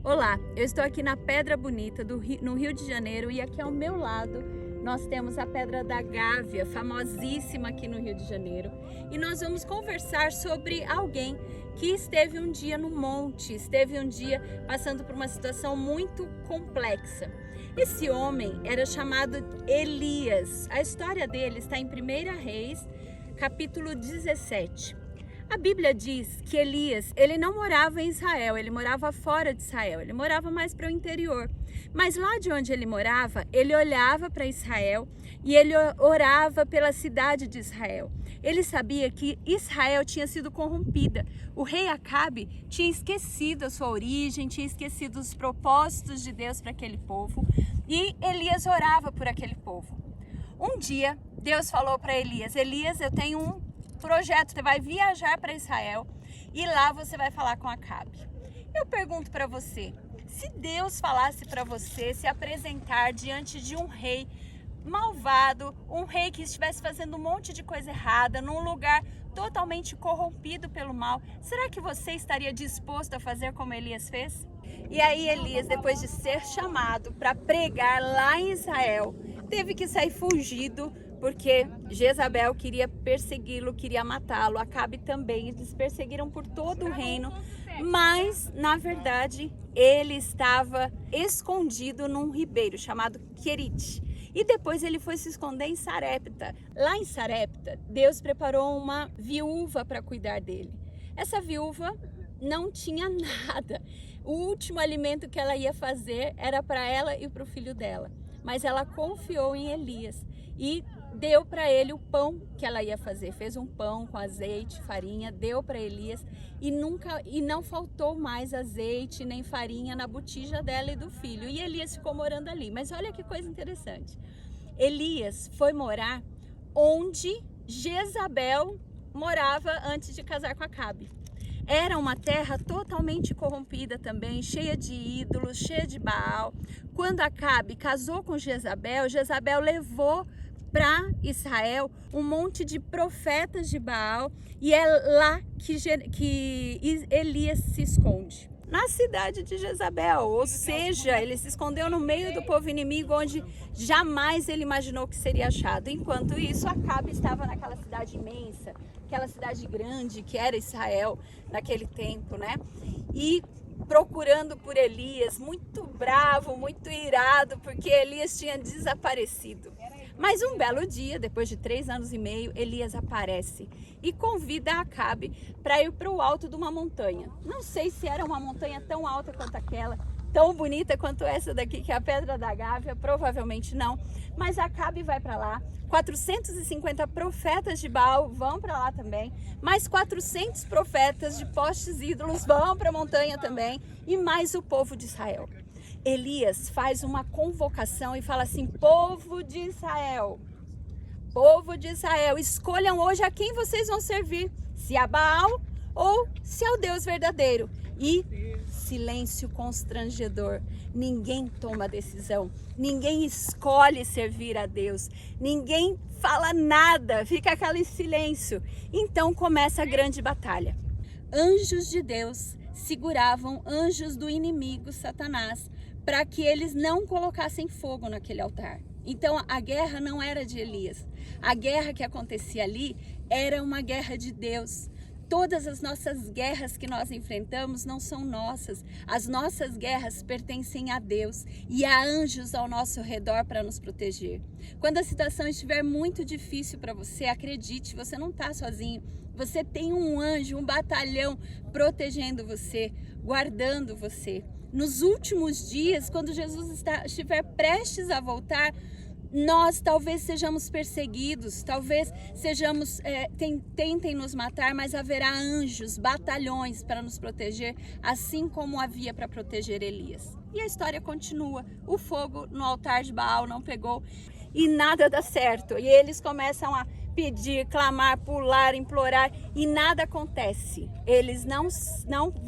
Olá, eu estou aqui na Pedra Bonita, no Rio de Janeiro, e aqui ao meu lado nós temos a Pedra da Gávea, famosíssima aqui no Rio de Janeiro. E nós vamos conversar sobre alguém que esteve um dia no monte, esteve um dia passando por uma situação muito complexa. Esse homem era chamado Elias. A história dele está em 1 Reis, capítulo 17. A Bíblia diz que Elias, ele não morava em Israel, ele morava fora de Israel, ele morava mais para o interior. Mas lá de onde ele morava, ele olhava para Israel e ele orava pela cidade de Israel. Ele sabia que Israel tinha sido corrompida. O rei Acabe tinha esquecido a sua origem, tinha esquecido os propósitos de Deus para aquele povo, e Elias orava por aquele povo. Um dia, Deus falou para Elias: Elias, eu tenho um projeto, você vai viajar para Israel e lá você vai falar com Acabe. Eu pergunto para você, se Deus falasse para você se apresentar diante de um rei malvado, um rei que estivesse fazendo um monte de coisa errada, num lugar totalmente corrompido pelo mal, será que você estaria disposto a fazer como Elias fez? E aí Elias, depois de ser chamado para pregar lá em Israel, teve que sair fugido, porque Jezabel queria persegui-lo, queria matá-lo, Acabe também. Eles perseguiram por todo o reino, mas na verdade ele estava escondido num ribeiro chamado Querite. E depois ele foi se esconder em Sarepta. Lá em Sarepta, Deus preparou uma viúva para cuidar dele. Essa viúva não tinha nada. O último alimento que ela ia fazer era para ela e para o filho dela. Mas ela confiou em Elias e deu para ele o pão que ela ia fazer. Fez um pão com azeite, farinha, deu para Elias e não faltou mais azeite nem farinha na botija dela e do filho. E Elias ficou morando ali. Mas olha que coisa interessante. Elias foi morar onde Jezabel morava antes de casar com Acabe. Era uma terra totalmente corrompida também, cheia de ídolos, cheia de Baal. Quando Acabe casou com Jezabel, Jezabel levou para Israel um monte de profetas de Baal, e é lá que Elias se esconde, na cidade de Jezabel, ou seja, ele se escondeu no meio do povo inimigo, onde jamais ele imaginou que seria achado. Enquanto isso, Acabe estava naquela cidade imensa, aquela cidade grande que era Israel naquele tempo, né? E procurando por Elias, muito bravo, muito irado, porque Elias tinha desaparecido. Mas um belo dia, depois de 3 anos e meio, Elias aparece e convida Acabe para ir para o alto de uma montanha. Não sei se era uma montanha tão alta quanto aquela, tão bonita quanto essa daqui, que é a Pedra da Gávea, provavelmente não. Mas Acabe vai para lá, 450 profetas de Baal vão para lá também, mais 400 profetas de postes ídolos vão para a montanha também, e mais o povo de Israel. Elias faz uma convocação e fala assim: povo de Israel, escolham hoje a quem vocês vão servir, se a Baal ou se ao Deus verdadeiro. E silêncio constrangedor, ninguém toma decisão, ninguém escolhe servir a Deus, ninguém fala nada, fica aquele silêncio. Então começa a grande batalha. Anjos de Deus seguravam anjos do inimigo, Satanás, para que eles não colocassem fogo naquele altar. Então a guerra não era de Elias, a guerra que acontecia ali era uma guerra de Deus. Todas as nossas guerras que nós enfrentamos não são nossas. As nossas guerras pertencem a Deus e há anjos ao nosso redor para nos proteger. Quando a situação estiver muito difícil para você, acredite, você não está sozinho. Você tem um anjo, um batalhão protegendo você, guardando você. Nos últimos dias, quando Jesus estiver prestes a voltar, nós talvez sejamos perseguidos, talvez tentem nos matar, mas haverá anjos, batalhões para nos proteger, assim como havia para proteger Elias. E a história continua. O fogo no altar de Baal não pegou e nada dá certo. E eles começam a pedir, clamar, pular, implorar e nada acontece. Eles não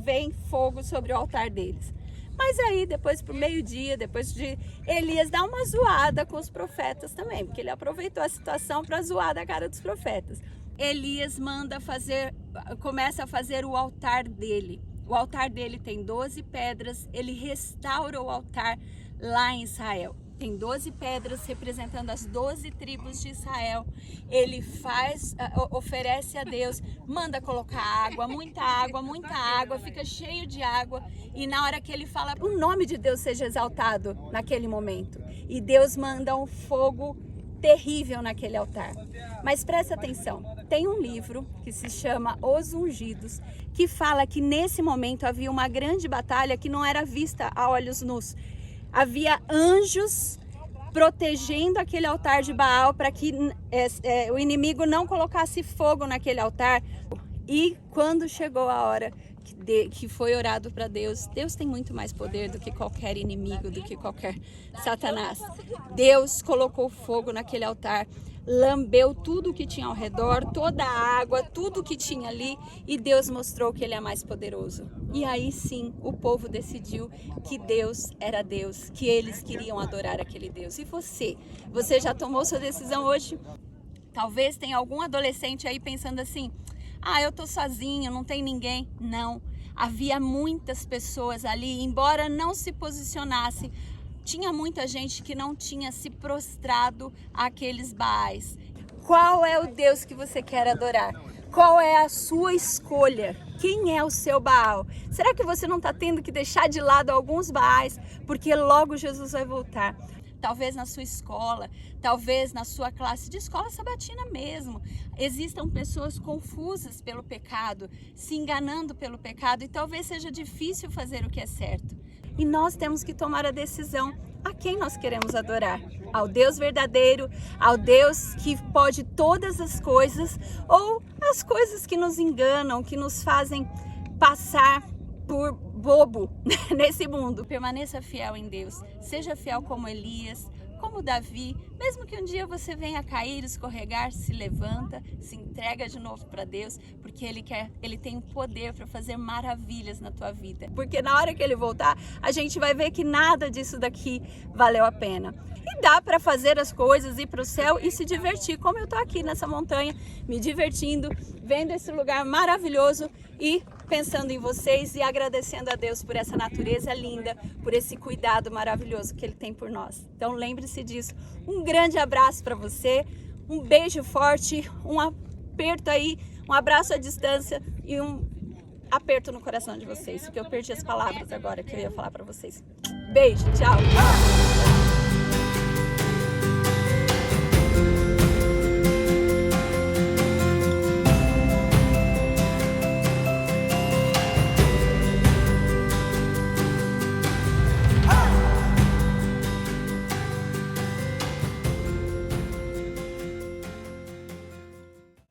veem fogo sobre o altar deles. Mas aí, depois pro meio-dia, depois de Elias dar uma zoada com os profetas também, porque ele aproveitou a situação para zoar da cara dos profetas. Elias começa a fazer o altar dele. O altar dele tem 12 pedras, ele restaura o altar lá em Israel. Tem 12 pedras representando as 12 tribos de Israel. Ele oferece a Deus, manda colocar água, fica cheio de água. E na hora que ele fala, o nome de Deus seja exaltado naquele momento. E Deus manda um fogo terrível naquele altar. Mas presta atenção, tem um livro que se chama Os Ungidos, que fala que nesse momento havia uma grande batalha que não era vista a olhos nus. Havia anjos protegendo aquele altar de Baal para que o inimigo não colocasse fogo naquele altar. E quando chegou a hora que foi orado para Deus, Deus tem muito mais poder do que qualquer inimigo, do que qualquer Satanás. Deus colocou fogo naquele altar, lambeu tudo que tinha ao redor, toda a água, tudo que tinha ali, e Deus mostrou que ele é mais poderoso. E aí sim, o povo decidiu que Deus era Deus, que eles queriam adorar aquele Deus. E você já tomou sua decisão hoje? Talvez tenha algum adolescente aí pensando assim, eu tô sozinho, não tem ninguém. Não, havia muitas pessoas ali, embora não se posicionasse, tinha muita gente que não tinha se prostrado àqueles Baais. Qual é o Deus que você quer adorar? Qual é a sua escolha? Quem é o seu Baal? Será que você não está tendo que deixar de lado alguns Baais? Porque logo Jesus vai voltar. Talvez na sua escola, talvez na sua classe de escola sabatina mesmo, existam pessoas confusas pelo pecado, se enganando pelo pecado, e talvez seja difícil fazer o que é certo. E nós temos que tomar a decisão a quem nós queremos adorar. Ao Deus verdadeiro, ao Deus que pode todas as coisas, ou as coisas que nos enganam, que nos fazem passar por bobo nesse mundo. Permaneça fiel em Deus, seja fiel como Elias, como Davi. Mesmo que um dia você venha a cair, escorregar, se levanta, se entrega de novo para Deus, porque Ele tem o poder para fazer maravilhas na tua vida. Porque na hora que Ele voltar, a gente vai ver que nada disso daqui valeu a pena. E dá para fazer as coisas, ir para o céu e se divertir, como eu tô aqui nessa montanha, me divertindo, vendo esse lugar maravilhoso e pensando em vocês e agradecendo a Deus por essa natureza linda, por esse cuidado maravilhoso que Ele tem por nós. Então lembre-se disso. Um grande abraço para você, um beijo forte, um aperto aí, um abraço à distância e um aperto no coração de vocês, porque eu perdi as palavras agora que eu ia falar para vocês. Beijo, tchau!